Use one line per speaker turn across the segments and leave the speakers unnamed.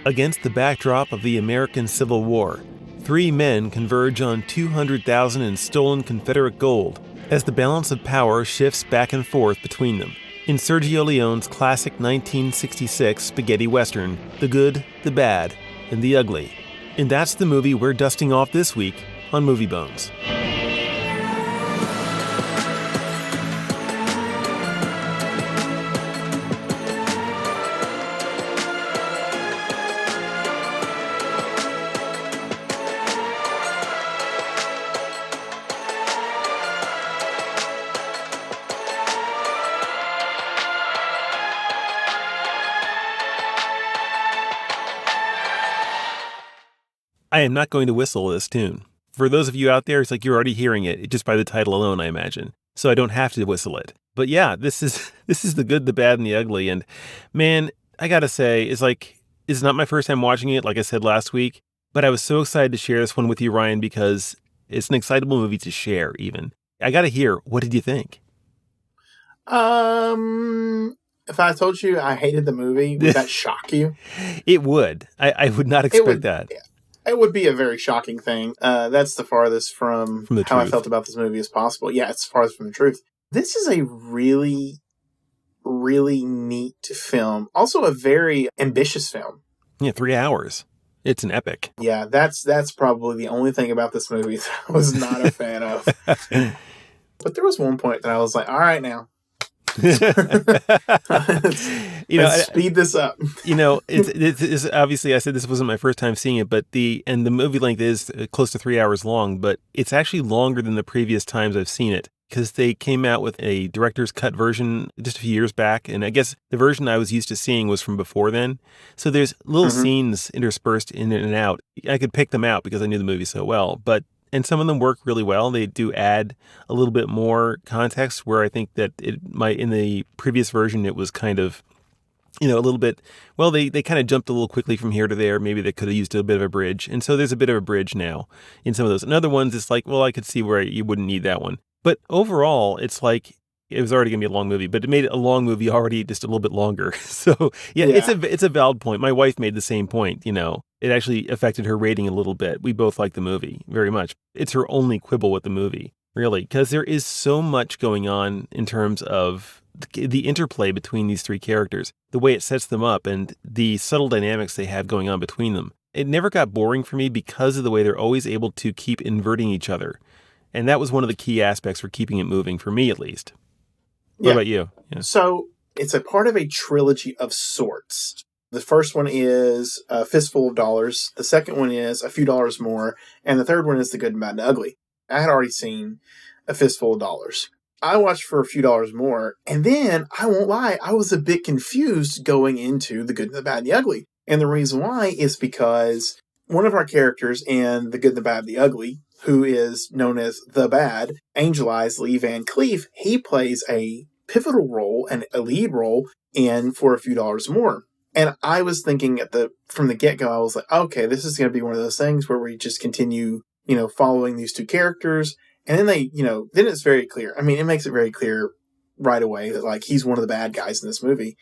Against the backdrop of the American Civil War, three men converge on 200,000 in stolen Confederate gold as the balance of power shifts back and forth between them. In Sergio Leone's classic 1966 spaghetti western, The Good, the Bad, and the Ugly. And that's the movie we're dusting off this week on Movie Bones. I am not going to whistle this tune. For those of you out there, it's like you're already hearing it just by the title alone, I imagine. So I don't have to whistle it. But yeah, this is The Good, the Bad, and the Ugly. And man, I gotta say, it's not my first time watching it, like I said last week. But I was so excited to share this one with you, Ryan, because it's an excitable movie to share, even. I gotta hear, what did you think?
If I told you I hated the movie, would that shock you?
It would. I would not expect that.
Yeah. It would be a very shocking thing. That's the farthest from
the
how
truth.
I felt about this movie as possible. Yeah, it's farthest from the truth. This is a really, really neat film. Also a very ambitious film.
Yeah, 3 hours. It's an epic.
Yeah, that's probably the only thing about this movie that I was not a fan of. But there was one point that I was like, all right now. Let's speed this up.
It's obviously, I said this wasn't my first time seeing it, but the movie length is close to 3 hours long, but it's actually longer than the previous times I've seen it because they came out with a director's cut version just a few years back, and I guess the version I was used to seeing was from before then. So there's little scenes interspersed in and out. I could pick them out because I knew the movie so well, and some of them work really well. They do add a little bit more context where I think that it might, in the previous version, it was kind of, a little bit, well, they kind of jumped a little quickly from here to there. Maybe they could have used a bit of a bridge. And so there's a bit of a bridge now in some of those. And other ones, it's like, well, I could see where you wouldn't need that one. But overall, it's like, it was already going to be a long movie, but it made a long movie already just a little bit longer. So yeah. It's a valid point. My wife made the same point, It actually affected her rating a little bit. We both like the movie very much. It's her only quibble with the movie, really, because there is so much going on in terms of the interplay between these three characters, the way it sets them up, and the subtle dynamics they have going on between them. It never got boring for me because of the way they're always able to keep inverting each other. And that was one of the key aspects for keeping it moving, for me at least. What about you? Yeah.
So it's a part of a trilogy of sorts. The first one is A Fistful of Dollars. The second one is A Few Dollars More. And the third one is The Good, Bad, and Ugly. I had already seen A Fistful of Dollars. I watched for A Few Dollars More. And then, I won't lie, I was a bit confused going into The Good, the Bad, and the Ugly. And the reason why is because one of our characters in The Good, the Bad, and the Ugly, who is known as The Bad, Angel Eyes Lee Van Cleef, he plays a pivotal role and a lead role in For a Few Dollars More. And I was thinking from the get-go, I was like, okay, this is going to be one of those things where we just continue, following these two characters. And then then it's very clear. I mean, it makes it very clear right away that, like, he's one of the bad guys in this movie.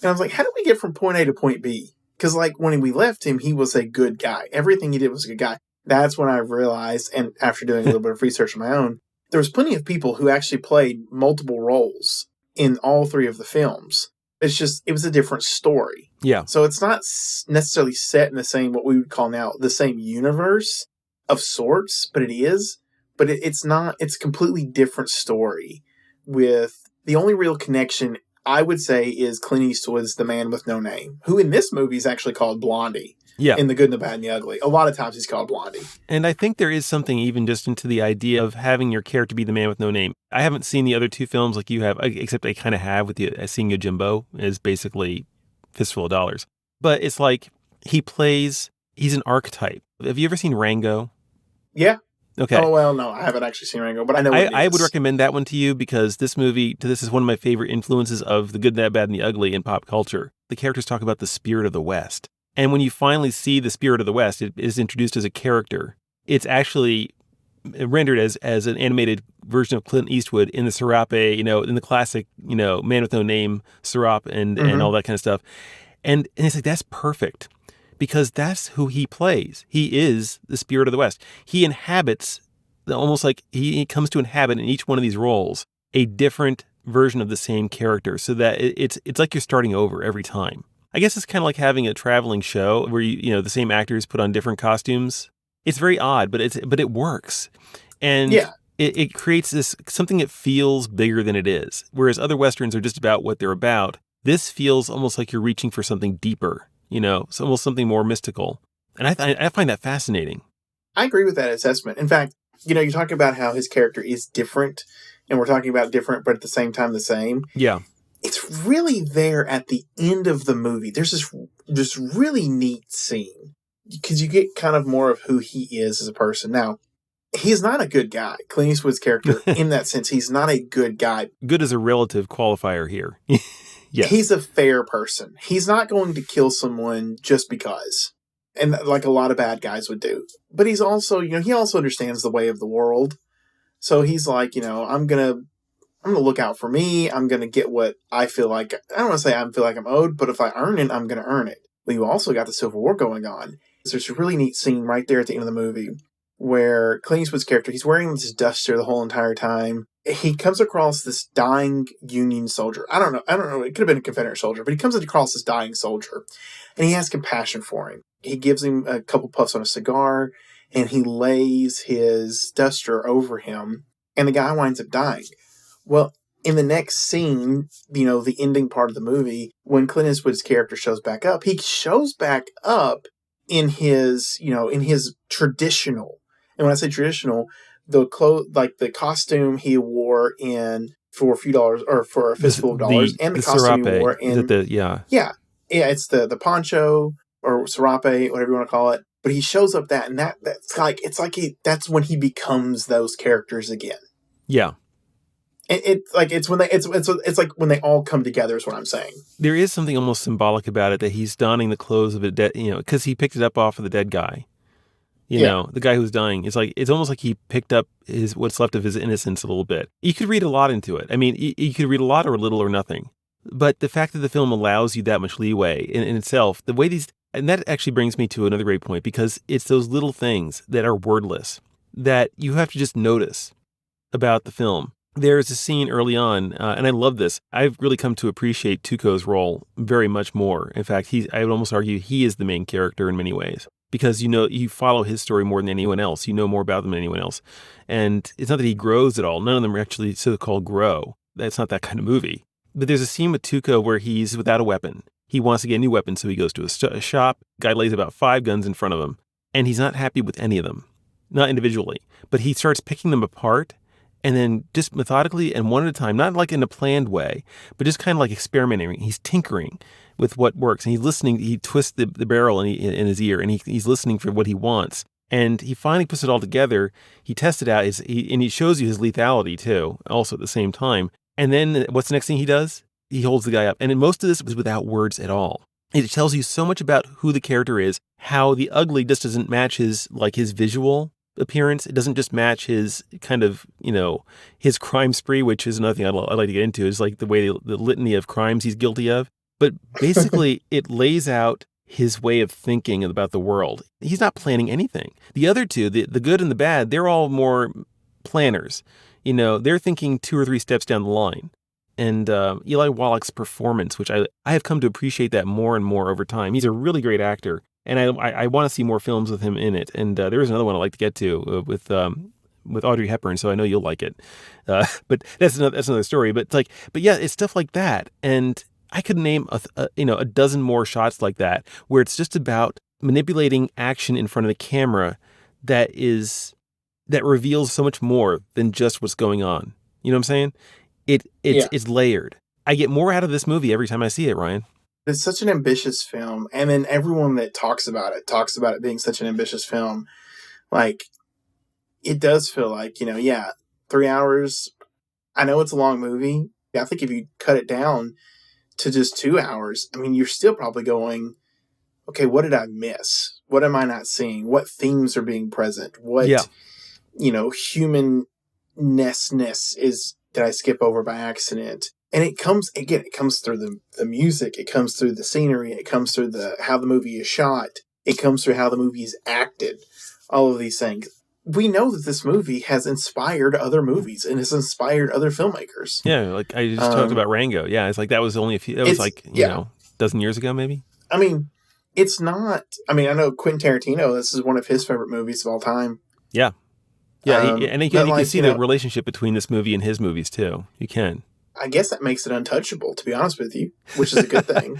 And I was like, how did we get from point A to point B? Because, like, when we left him, he was a good guy. Everything he did was a good guy. That's when I realized, and after doing a little bit of research on my own, there was plenty of people who actually played multiple roles in all three of the films. It's just, it was a different story.
Yeah.
So it's not necessarily set in the same, what we would call now, the same universe of sorts, but it is. But it's not, it's a completely different story with the only real connection, I would say, is Clint Eastwood's The Man with No Name, who in this movie is actually called Blondie.
Yeah.
In The Good, the Bad, and the Ugly. A lot of times he's called Blondie.
And I think there is something even just into the idea of having your character be the man with no name. I haven't seen the other two films like you have, except I kind of have with seeing Yojimbo is basically Fistful of Dollars. But it's like he's an archetype. Have you ever seen Rango?
Yeah.
Okay.
Oh, well, no, I haven't actually seen Rango, but I know what it is.
I would recommend that one to you because this is one of my favorite influences of The Good, the Bad, and the Ugly in pop culture. The characters talk about the spirit of the West. And when you finally see the spirit of the West, it is introduced as a character. It's actually rendered as an animated version of Clint Eastwood in the Serape, in the classic, Man with No Name, Serap, and all that kind of stuff. And it's like, that's perfect because that's who he plays. He is the spirit of the West. He inhabits, almost like he comes to inhabit in each one of these roles a different version of the same character, so that it's like you're starting over every time. I guess it's kind of like having a traveling show where the same actors put on different costumes. It's very odd, but it works, and
Yeah.
it creates this something that feels bigger than it is. Whereas other westerns are just about what they're about. This feels almost like you're reaching for something deeper. It's almost something more mystical, and I find that fascinating.
I agree with that assessment. In fact, you talk about how his character is different, and we're talking about different, but at the same time the same.
Yeah.
It's really there at the end of the movie. There's this really neat scene because you get kind of more of who he is as a person. Now, he's not a good guy. Clint Eastwood's character, in that sense, he's not a good guy.
Good is a relative qualifier here. Yes.
He's a fair person. He's not going to kill someone just because. And like a lot of bad guys would do. But he's also, he also understands the way of the world. So he's like, I'm going to look out for me. I'm going to get what I feel like. I don't want to say I feel like I'm owed, but if I earn it, I'm going to earn it. But you also got the Civil War going on. So there's a really neat scene right there at the end of the movie where Clint Eastwood's character, he's wearing this duster the whole entire time. He comes across this dying Union soldier. I don't know. It could have been a Confederate soldier, but he comes across this dying soldier and he has compassion for him. He gives him a couple puffs on a cigar and he lays his duster over him and the guy winds up dying. Well, in the next scene, the ending part of the movie, when Clint Eastwood's character shows back up, he shows back up in his traditional, and when I say traditional, the the costume he wore for a few dollars, or for a fistful of dollars, and the costume
serape.
he wore in, yeah, it's the poncho or serape, whatever you want to call it. But he shows up and that's when he becomes those characters again.
Yeah.
It's like when they all come together is what I'm saying.
There is something almost symbolic about it that he's donning the clothes of a dead, because he picked it up off of the dead guy. The guy who's dying. It's almost like he picked up what's left of his innocence a little bit. You could read a lot into it. I mean, you could read a lot or little or nothing. But the fact that the film allows you that much leeway in itself, the way and that actually brings me to another great point, because it's those little things that are wordless that you have to just notice about the film. There's a scene early on, and I love this. I've really come to appreciate Tuco's role very much more. In fact, I would almost argue he is the main character in many ways, because you follow his story more than anyone else. You know more about them than anyone else. And it's not that he grows at all. None of them are actually so-called grow. That's not that kind of movie. But there's a scene with Tuco where he's without a weapon. He wants to get a new weapon, so he goes to a shop. Guy lays about 5 guns in front of him, and he's not happy with any of them. Not individually, but he starts picking them apart, and then just methodically and one at a time, not like in a planned way, but just kind of like experimenting. He's tinkering with what works, and he's listening. He twists the barrel in his ear, and he's listening for what he wants. And he finally puts it all together. He tests it out, and he shows you his lethality too, also at the same time. And then what's the next thing he does? He holds the guy up. And most of this was without words at all. It tells you so much about who the character is, how the ugly just doesn't match his visual appearance. It doesn't just match his kind of, his crime spree, which is another thing I'd like to get into, is like the way the litany of crimes he's guilty of. But basically, it lays out his way of thinking about the world. He's not planning anything. The other two, the good and the bad, they're all more planners. They're thinking 2 or 3 steps down the line. And Eli Wallach's performance, which I have come to appreciate that more and more over time. He's a really great actor, and I want to see more films with him in it. And there is another one I'd like to get to with Audrey Hepburn, so I know you'll like it. But that's another story. But yeah, it's stuff like that. And I could name a dozen more shots like that, where it's just about manipulating action in front of the camera that reveals so much more than just what's going on. You know what I'm saying? It's layered. I get more out of this movie every time I see it, Ryan.
It's such an ambitious film, and then everyone that talks about it being such an ambitious film. Like, it does feel like 3 hours. I know it's a long movie. I think if you cut it down to just 2 hours, I mean, you're still probably going, okay, what did I miss? What am I not seeing? What themes are being present? What humanness is that I skip over by accident? And it comes through the music, it comes through the scenery, it comes through how the movie is shot. It comes through how the movie is acted. All of these things. We know that this movie has inspired other movies and has inspired other filmmakers.
Yeah, like I just talked about Rango. Yeah, it's like that was only a few. That was like a dozen years ago, maybe.
I mean, it's not. I mean, I know Quentin Tarantino. This is one of his favorite movies of all time.
Yeah, yeah, and you can see the relationship between this movie and his movies too. You can.
I guess that makes it untouchable, to be honest with you, which is a good thing.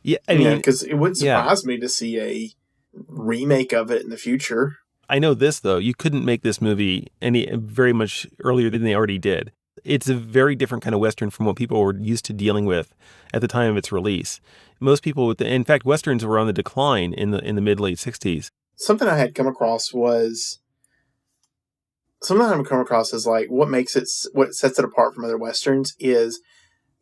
Yeah, I mean,
because it wouldn't surprise me to see a remake of it in the future.
I know this, though. You couldn't make this movie very much earlier than they already did. It's a very different kind of Western from what people were used to dealing with at the time of its release. Most people, in fact, Westerns were on the decline in the mid-late 60s.
Something I had come across was, like what sets it apart from other Westerns is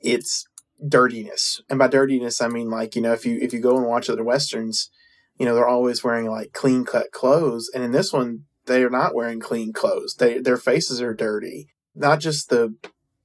its dirtiness. And by dirtiness, I mean, like, if you go and watch other Westerns, they're always wearing like clean cut clothes. And in this one, they are not wearing clean clothes. Their faces are dirty. Not just the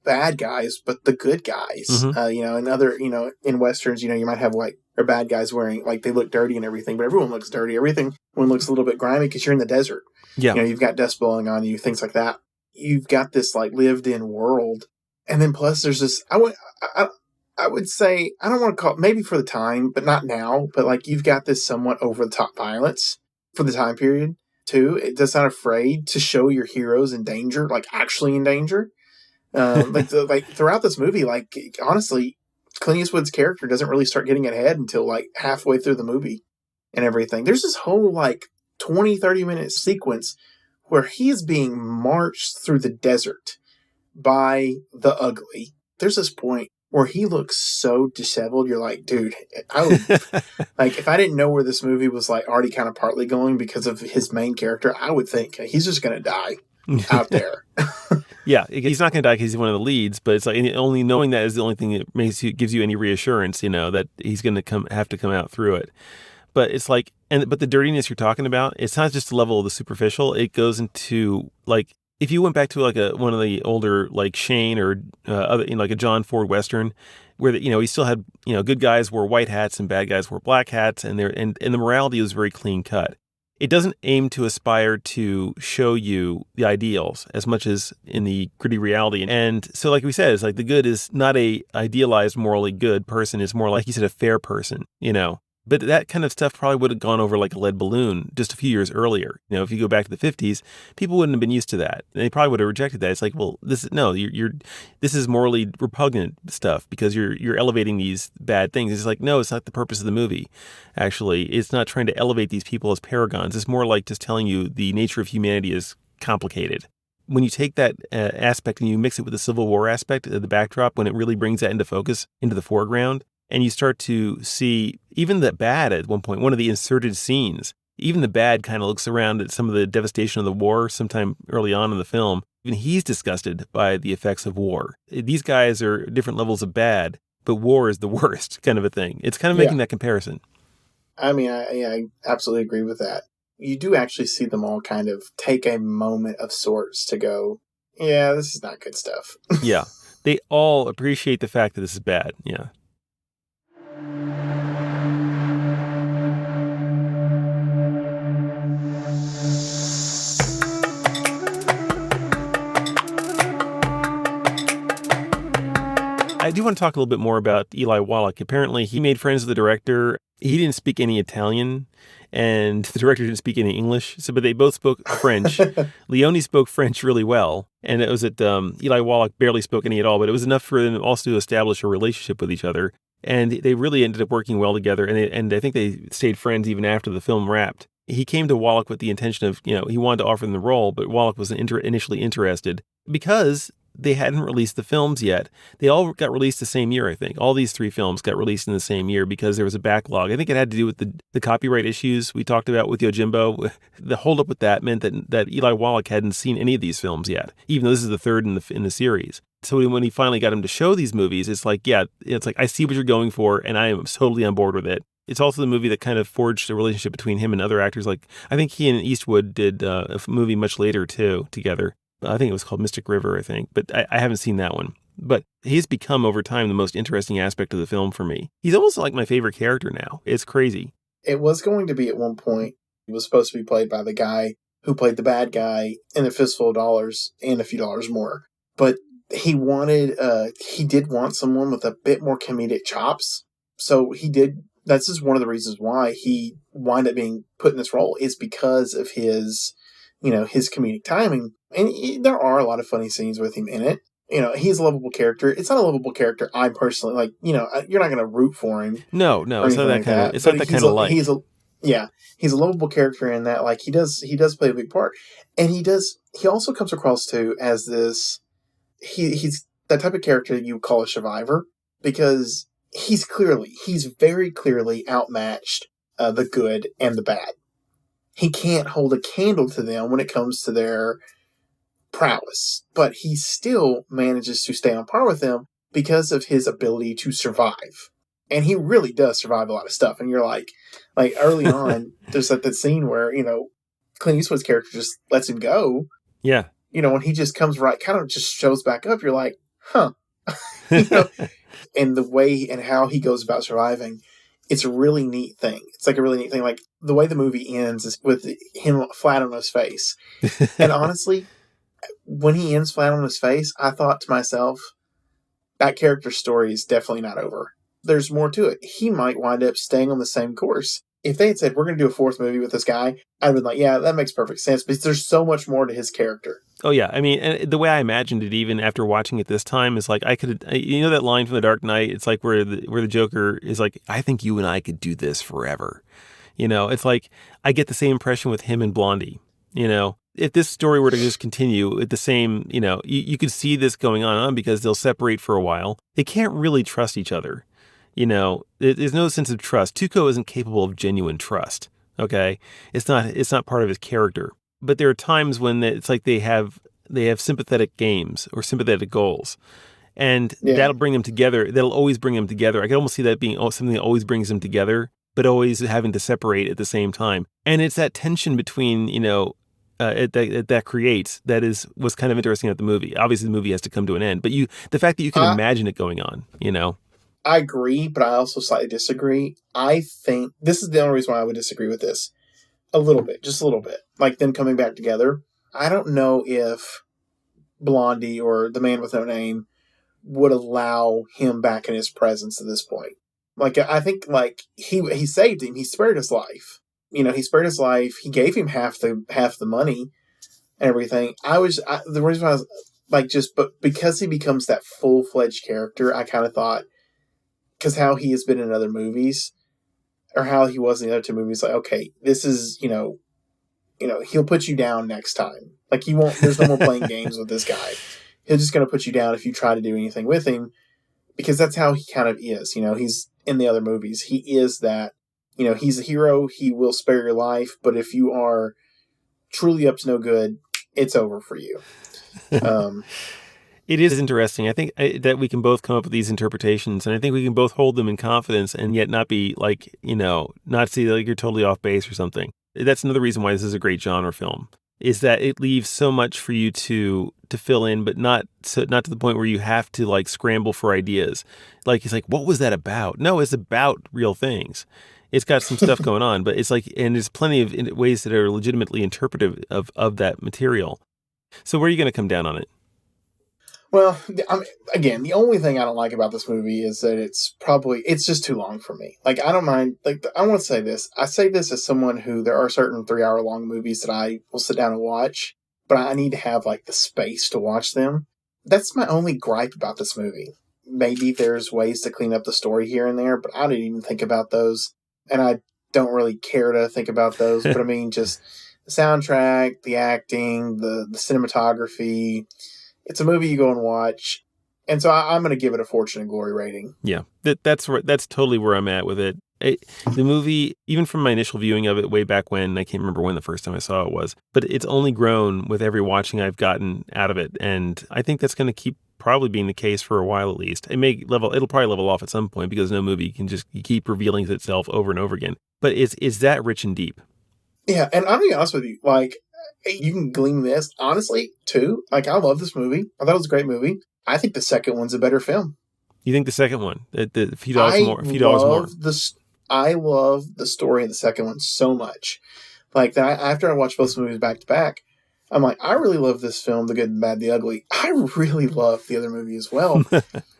bad guys, but the good guys.
Mm-hmm.
In other, in Westerns, you might have like their bad guys wearing, like, they look dirty and everything, but everyone looks dirty. Everyone looks a little bit grimy because you're in the desert.
Yeah.
You've got dust blowing on you, things like that. You've got this like lived in world. And then plus there's this, I would say, I don't want to call it, maybe for the time, but not now, but like you've got this somewhat over-the-top violence for the time period, too. It does not afraid to show your heroes in danger, like actually in danger. Like throughout this movie, like, honestly, Clint Eastwood's character doesn't really start getting ahead until like halfway through the movie and everything. There's this whole like 20, 30-minute sequence where he's being marched through the desert by the Ugly. There's this point where he looks so disheveled. You're like, dude, I would, like, if I didn't know where this movie was like already kind of partly going because of his main character, I would think he's just going to die out there.
Yeah, he's not going to die because he's one of the leads, but it's like only knowing that is the only thing that gives you any reassurance, that he's going to have to come out through it. But it's like, but the dirtiness you're talking about, it's not just the level of the superficial. It goes into like, if you went back to like one of the older like Shane or other, like a John Ford Western, where he still had good guys wore white hats and bad guys wore black hats, and the morality was very clean cut. It doesn't aim to aspire to show you the ideals as much as in the gritty reality. And so, like we said, it's like the good is not a idealized, morally good person. It's more like you said, a fair person, But that kind of stuff probably would have gone over like a lead balloon just a few years earlier. If you go back to the 50s, people wouldn't have been used to that. They probably would have rejected that. It's like, well, this is morally repugnant stuff because you're elevating these bad things. It's like, no, it's not the purpose of the movie. Actually, it's not trying to elevate these people as paragons. It's more like just telling you the nature of humanity is complicated. When you take that aspect and you mix it with the Civil War aspect of the backdrop, when it really brings that into focus, into the foreground, and you start to see even the bad at one point, one of the inserted scenes, even the bad kind of looks around at some of the devastation of the war sometime early on in the film. Even he's disgusted by the effects of war. These guys are different levels of bad, but war is the worst kind of a thing. It's kind of making that comparison.
I mean, I absolutely agree with that. You do actually see them all kind of take a moment of sorts to go, yeah, this is not good stuff.
Yeah. They all appreciate the fact that this is bad. Yeah. I do want to talk a little bit more about Eli Wallach. Apparently, he made friends with the director. He didn't speak any Italian, and the director didn't speak any English. But they both spoke French. Leone spoke French really well, and it was that Eli Wallach barely spoke any at all. But it was enough for them also to establish a relationship with each other, and they really ended up working well together. And I think they stayed friends even after the film wrapped. He came to Wallach with the intention of, he wanted to offer them the role, but Wallach wasn't initially interested because they hadn't released the films yet. They all got released the same year, I think. All these three films got released in the same year because there was a backlog. I think it had to do with the copyright issues we talked about with Yojimbo. The holdup with that meant that Eli Wallach hadn't seen any of these films yet, even though this is the third in the series. So when he finally got him to show these movies, it's like, I see what you're going for, and I am totally on board with it. It's also the movie that kind of forged a relationship between him and other actors. Like, I think he and Eastwood did a movie much later, too, together. I think it was called Mystic River, I think, but I haven't seen that one. But he's become, over time, the most interesting aspect of the film for me. He's almost like my favorite character now. It's crazy.
It was going to be at one point. It was supposed to be played by the guy who played the bad guy in A Fistful of Dollars and A Few Dollars More. But he did want someone with a bit more comedic chops. So he did. That's just one of the reasons why he wound up being put in this role, is because of his, his comedic timing. And there are a lot of funny scenes with him in it. He's a lovable character. It's not a lovable character I personally like. You're not going to root for him.
No,
Or
it's not
anything
that
like
kind of.
that.
It's
But
not that kind of light.
he's a lovable character in that. Like, he does play a big part, and he also comes across too as this. He's that type of character that you would call a survivor, because he's very clearly outmatched the good and the bad. He can't hold a candle to them when it comes to their prowess, but he still manages to stay on par with them because of his ability to survive. And he really does survive a lot of stuff. And you're like early on, there's that scene where, Clint Eastwood's character just lets him go.
Yeah.
When he just comes right, kind of just shows back up, you're like, huh. And the way and how he goes about surviving, it's a really neat thing. It's like a really neat thing. Like, the way the movie ends is with him flat on his face. And honestly, when he ends flat on his face, I thought to myself, that character's story is definitely not over. There's more to it. He might wind up staying on the same course. If they had said, we're going to do a fourth movie with this guy, I'd been like, yeah, that makes perfect sense, because there's so much more to his character.
Oh, yeah. I mean, and the way I imagined it, even after watching it this time, is like, I could, that line from The Dark Knight, it's like where the Joker is like, I think you and I could do this forever. It's like, I get the same impression with him and Blondie. If this story were to just continue at the same, you could see this going on because they'll separate for a while. They can't really trust each other. There's no sense of trust. Tuco isn't capable of genuine trust. Okay. It's not part of his character. But there are times when it's like they have sympathetic games or sympathetic goals. And that'll bring them together. That'll always bring them together. I can almost see that being something that always brings them together, but always having to separate at the same time. And it's that tension between, that creates was kind of interesting about the movie. Obviously, the movie has to come to an end, but the fact that you can imagine it going on,
I agree, but I also slightly disagree. I think this is the only reason why I would disagree with this. A little bit, just a little bit. Like them coming back together. I don't know if Blondie or the man with no name would allow him back in his presence at this point. Like, I think, like, he saved him. He spared his life. He spared his life. He gave him half the money and everything. The reason why I was like, but because he becomes that full-fledged character, I kind of thought, because how he has been in other movies, or how he was in the other two movies, like, okay, this is, he'll put you down next time. Like, there's no more playing games with this guy. He's just going to put you down if you try to do anything with him, because that's how he kind of is. He's in the other movies. He is that, he's a hero. He will spare your life, but if you are truly up to no good, it's over for you.
It is interesting. I think that we can both come up with these interpretations, and I think we can both hold them in confidence and yet not be like, not see like you're totally off base or something. That's another reason why this is a great genre film, is that it leaves so much for you to fill in, but not to the point where you have to like scramble for ideas. Like, it's like, what was that about? No, it's about real things. It's got some stuff going on, but it's like, and there's plenty of ways that are legitimately interpretive of that material. So where are you going to come down on it?
Well, again, the only thing I don't like about this movie is that it's just too long for me. Like, I don't mind, like, I want to say this. I say this as someone who, there are certain 3-hour long movies that I will sit down and watch, but I need to have, like, the space to watch them. That's my only gripe about this movie. Maybe there's ways to clean up the story here and there, but I didn't even think about those, and I don't really care to think about those. But I mean, just the soundtrack, the acting, the cinematography. It's a movie you go and watch, and so I'm going to give it a Fortune and Glory rating.
Yeah, that's totally where I'm at with it. The movie, even from my initial viewing of it way back when, I can't remember when the first time I saw it was, but it's only grown with every watching I've gotten out of it, and I think that's going to keep probably being the case for a while at least. It'll probably level off at some point, because no movie can just keep revealing itself over and over again. But it's that rich and deep.
Yeah, and I'm going to be honest with you, like, you can glean this, honestly, too. Like, I love this movie. I thought it was a great movie. I think the second one's a better film.
You think the second one, the few dollars more?
I love the story of the second one so much. Like that, after I watched both movies back to back, I'm like, I really love this film, The Good, the Bad, the Ugly. I really love the other movie as well.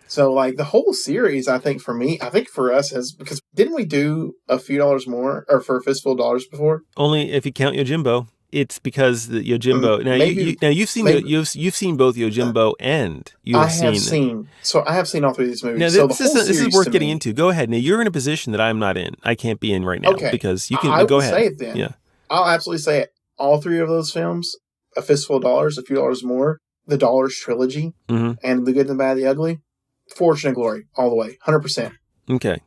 So, like, the whole series, I think for us, because didn't we do a few dollars more, or for a fistful of dollars before?
Only if you count Yojimbo. It's because the Yojimbo. Now
Maybe,
you've seen
maybe
you've seen both Yojimbo and you have seen.
I have seen all three of these
Now
movies. So the whole
this is
series
worth
to
getting
me,
into. Go ahead. Now you're in a position that I'm not in. I can't be in right now
okay,
because you can.
I
Go
will
ahead.
say it then.
Yeah.
I'll absolutely say it. All three of those films, A Fistful of Dollars, A Few Dollars More, the Dollars trilogy, and The Good, the Bad, the Ugly, Fortune and Glory, all the way, 100%.
Okay.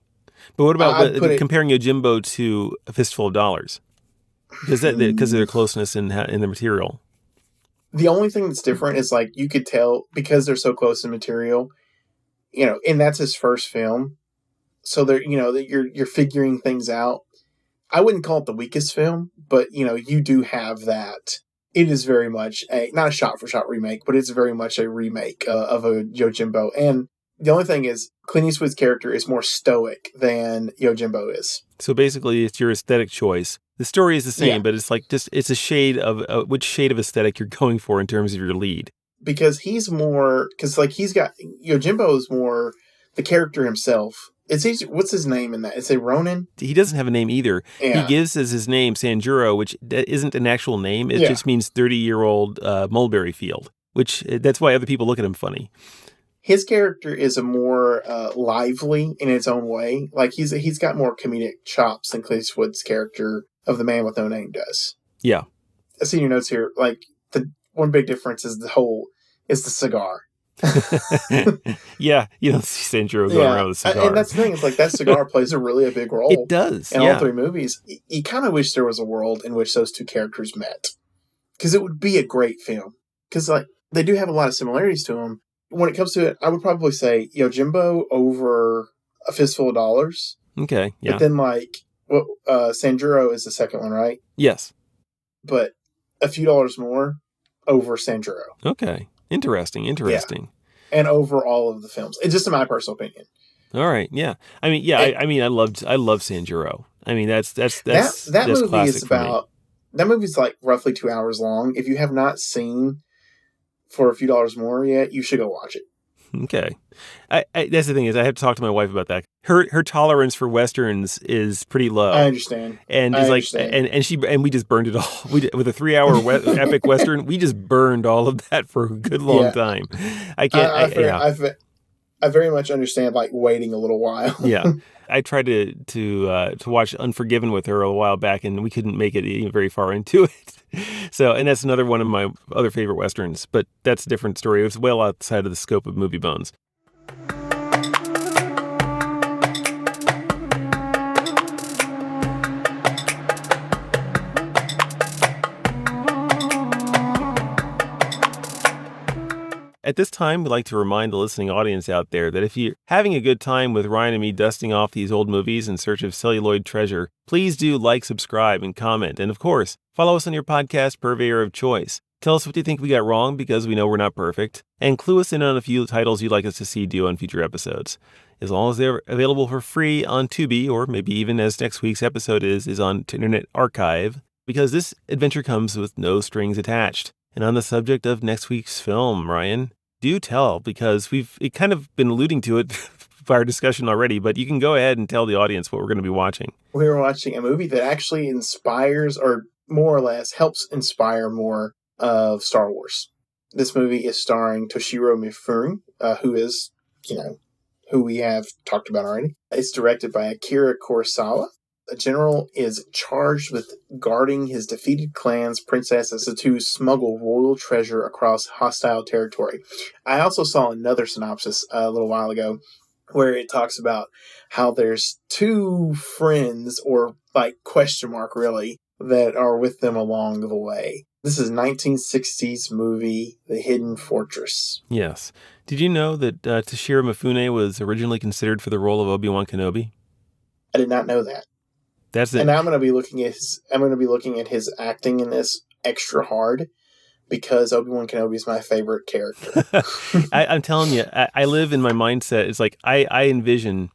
But what about comparing
it,
Yojimbo to A Fistful of Dollars? Because of their closeness in the material.
The only thing that's different is like you could tell because they're so close in material, and that's his first film. So they're that you're figuring things out. I wouldn't call it the weakest film, but you do have that. It is very much not a shot for shot remake, but it's very much a remake of a Yojimbo. And the only thing is, Clint Eastwood's character is more stoic than Yojimbo is.
So basically, it's your aesthetic choice. The story is the same, but it's like it's a shade of which shade of aesthetic you're going for in terms of your lead.
Because he's got Yojimbo is more the character himself. What's his name in that? Is it Ronin?
He doesn't have a name either.
Yeah.
He gives as his name Sanjuro, which isn't an actual name. It just means 30-year-old mulberry field, which that's why other people look at him funny.
His character is a more lively in its own way. Like he's got more comedic chops than Clint Eastwood's character of the Man with No Name does.
Yeah.
I see your notes here. Like the one big difference is the cigar.
Yeah, you don't see Sanjuro going around with a cigar.
And that's the thing. It's like that cigar plays a really big role.
It does.
In all three movies. You kind of wish there was a world in which those two characters met. Because it would be a great film. Because like they do have a lot of similarities to them. When it comes to it, I would probably say Yojimbo over A Fistful of Dollars.
Okay, yeah.
But then Sanjuro is the second one, right?
Yes.
But A Few Dollars More over Sanjuro.
Okay. Interesting.
Yeah. And over all of the films. It's just in my personal opinion.
All right. Yeah. I mean, I love Sanjuro. I mean, that's
that movie is
about.
That movie's like roughly 2 hours long. If you have not seen For a Few Dollars More yet, you should go watch it.
Okay. That's the thing is I have to talk to my wife about that. Her tolerance for Westerns is pretty low.
I understand.
And and we just burned it all. With a 3-hour epic Western, we just burned all of that for a good long time. I can't.
I very much understand like waiting a little while.
Yeah. I tried to watch Unforgiven with her a while back, and we couldn't make it even very far into it. So, and that's another one of my other favorite Westerns, but that's a different story. It was well outside of the scope of Movie Bones. At this time, we'd like to remind the listening audience out there that if you're having a good time with Ryan and me dusting off these old movies in search of celluloid treasure, please do like, subscribe, and comment. And of course, follow us on your podcast purveyor of choice. Tell us what you think we got wrong, because we know we're not perfect. And clue us in on a few titles you'd like us to see do on future episodes. As long as they're available for free on Tubi, or maybe even as next week's episode is on Internet Archive, because this adventure comes with no strings attached. And on the subject of next week's film, Ryan, do tell, because we've kind of been alluding to it by our discussion already, but you can go ahead and tell the audience what we're going to be watching.
We're watching a movie that actually inspires, or more or less helps inspire more of Star Wars. This movie is starring Toshiro Mifune, who is, who we have talked about already. It's directed by Akira Kurosawa. A general is charged with guarding his defeated clan's princesses to smuggle royal treasure across hostile territory. I also saw another synopsis a little while ago where it talks about how there's two friends, or like question mark really, that are with them along the way. This is 1960s movie, The Hidden Fortress.
Yes. Did you know that Toshiro Mifune was originally considered for the role of Obi-Wan Kenobi?
I did not know that.
That's it.
And I'm going to be looking at his acting in this extra hard, because Obi-Wan Kenobi is my favorite character.
I'm telling you, I live in my mindset. It's like I envision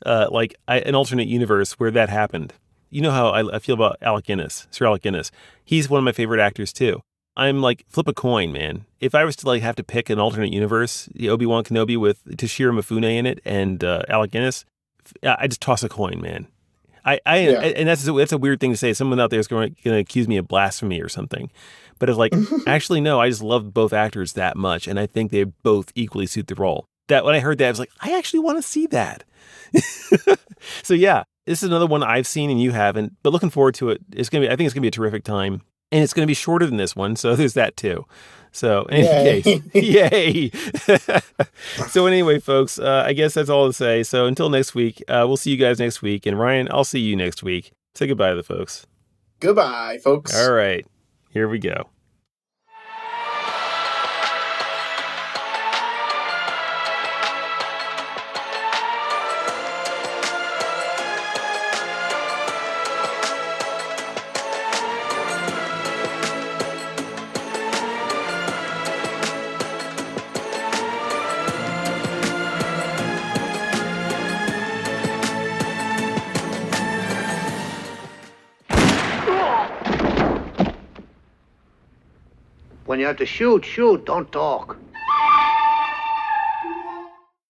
an alternate universe where that happened. You know how I feel about Alec Guinness, Sir Alec Guinness. He's one of my favorite actors too. I'm like, flip a coin, man. If I was to like have to pick an alternate universe, the Obi-Wan Kenobi with Toshiro Mifune in it and Alec Guinness, I just toss a coin, man.
Yeah.
And that's a weird thing to say. Someone out there is going to accuse me of blasphemy or something. But it's like, actually, no, I just love both actors that much. And I think they both equally suit the role. That when I heard that, I was like, I actually want to see that. So yeah, this is another one I've seen and you haven't, but looking forward to it. I think it's gonna be a terrific time. And it's gonna be shorter than this one, so there's that too. So in any case,
Yay.
yay. So anyway, folks, I guess that's all to say. So until next week, we'll see you guys next week. And Ryan, I'll see you next week. Say goodbye to the folks.
Goodbye, folks.
All right, here we go.
When you have to shoot, shoot, don't talk.